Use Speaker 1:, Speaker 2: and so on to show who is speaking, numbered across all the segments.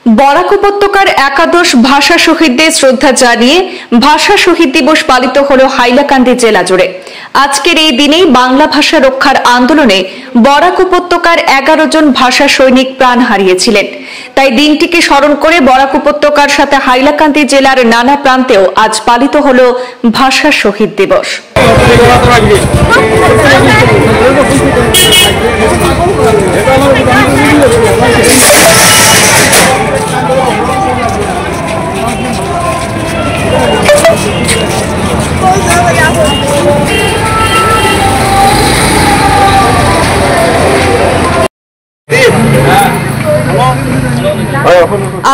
Speaker 1: বরাক উপত্যকার একাদশ ভাষা শহীদদের শ্রদ্ধা জানিয়ে ভাষা শহীদ দিবস পালিত হল হাইলাকান্দি জেলা জুড়ে। আজকের এই দিনেই বাংলা ভাষা রক্ষার আন্দোলনে বরাক উপত্যকার 11 জন ভাষা সৈনিক প্রাণ হারিয়েছিলেন। তাই দিনটিকে স্মরণ করে বরাক উপত্যকার সাথে হাইলাকান্দি জেলার নানা প্রান্তেও আজ পালিত হল ভাষা শহীদ দিবস।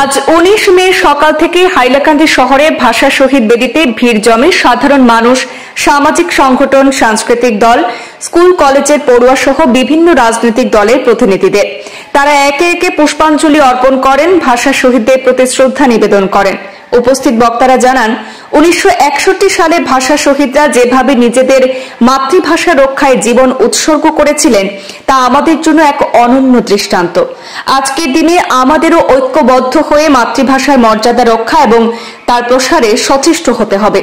Speaker 1: আজ 19 মে সকাল থেকে হাইলাকান্দি শহরে ভাষা শহীদ বেদিতে ভিড় জমে সাধারণ মানুষ, সামাজিক সংগঠন, সাংস্কৃতিক দল, স্কুল কলেজের পড়ুয়া সহ বিভিন্ন রাজনৈতিক দলের প্রতিনিধিদের। তারা একে একে পুষ্পাঞ্জলি অর্পণ করেন, ভাষা শহীদদের প্রতি শ্রদ্ধা নিবেদন করেন। উপস্থিত বক্তারা জানান, 1961 সালে ভাষা শহীদরা যেভাবে নিজেদের মাতৃভাষা রক্ষায় জীবন উৎসর্গ করেছিলেন তা আমাদের জন্য এক অনন্য দৃষ্টান্ত। আজকের দিনে আমাদেরও ঐক্যবদ্ধ হয়ে মাতৃভাষার মর্যাদা রক্ষা এবং তার প্রসারে সচেষ্ট হতে হবে।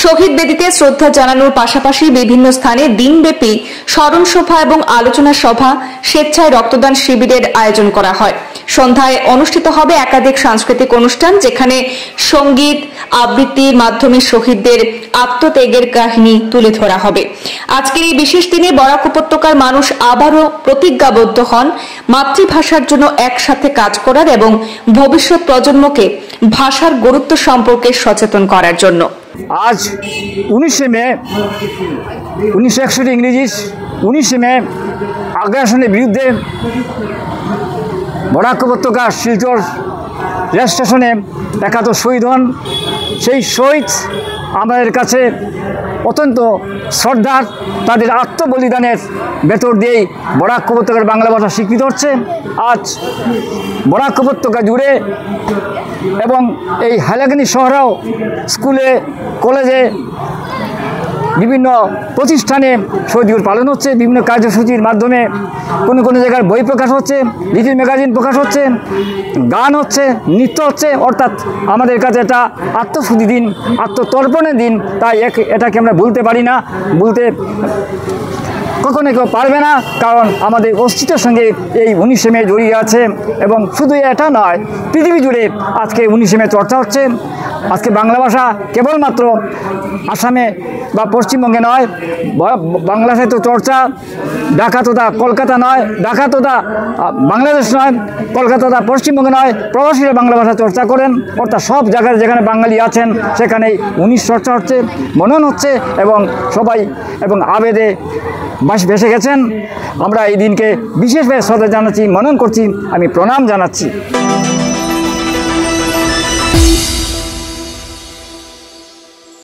Speaker 1: শহীদ বেদিতে শ্রদ্ধা জানানোর পাশাপাশি বিভিন্ন স্থানে দিনব্যাপী স্মরণ সভা এবং আলোচনা সভা, স্বেচ্ছায় রক্তদান শিবিরের আয়োজন করা হয়। সন্ধ্যায় অনুষ্ঠিত হবে একাধিক সাংস্কৃতিক অনুষ্ঠান, যেখানে সঙ্গীত, আবৃত্তির মাধ্যমে শহীদদের আত্মত্যাগের কাহিনী তুলে ধরা হবে। আজকের এই বিশেষ দিনে বরাক উপত্যকার মানুষ আবারও প্রতিজ্ঞাবদ্ধ হন মাতৃভাষার জন্য একসাথে কাজ করার এবং ভবিষ্যৎ প্রজন্মকে ভাষার গুরুত্ব সম্পর্কে সচেতন করার জন্য।
Speaker 2: আজ 19 মে 1961 ইংরেজি 19 মে আগ্রাসনের বিরুদ্ধে বরাক উপত্যকা শিলচর রেল স্টেশনে একাদশ শহীদ হন। সেই শহীদ আমাদের কাছে অত্যন্ত শ্রদ্ধার। তাদের আত্মবলিদানের ভেতর দিয়েই বরাক উপত্যকার বাংলা ভাষা স্বীকৃত হচ্ছে। আজ বরাক উপত্যকা জুড়ে এবং এই হাইলাকান্দি শহরেও স্কুলে, কলেজে, বিভিন্ন প্রতিষ্ঠানে শহীদ দিবস পালন হচ্ছে। বিভিন্ন কার্যসূচির মাধ্যমে কোনো জায়গায় বই প্রকাশ হচ্ছে, লিটিল ম্যাগাজিন প্রকাশ হচ্ছে, গান হচ্ছে, নৃত্য হচ্ছে। অর্থাৎ আমাদের কাছে এটা আত্মশুদ্ধি দিন, আত্মতর্পণের দিন। তাই এটাকে আমরা ভুলতে পারি না, ভুলতে কখনো কেউ পারবে না, কারণ আমাদের অস্তিত্বের সঙ্গে এই 19 মে জড়িয়ে আছে। এবং শুধু এটা নয়, পৃথিবী জুড়ে আজকে 19 মে চর্চা হচ্ছে। আজকে বাংলা ভাষা কেবলমাত্র আসামে বা পশ্চিমবঙ্গে নয়, বাংলা সাহিত্য চর্চা ঢাকা তথা কলকাতা নয়, ঢাকা তথা বাংলাদেশ নয়, কলকাতা তথা পশ্চিমবঙ্গে নয়, প্রবাসীরা বাংলা ভাষা চর্চা করেন। অর্থাৎ সব জায়গায় যেখানে বাঙালি আছেন সেখানেই 19 চর্চা হচ্ছে, মনন হচ্ছে এবং সবাই এবং আবেদে ভেসে গেছেন। আমরা এই দিনকে বিশেষভাবে শ্রদ্ধা জানাচ্ছি, মনন করছি, আমি প্রণাম জানাচ্ছি।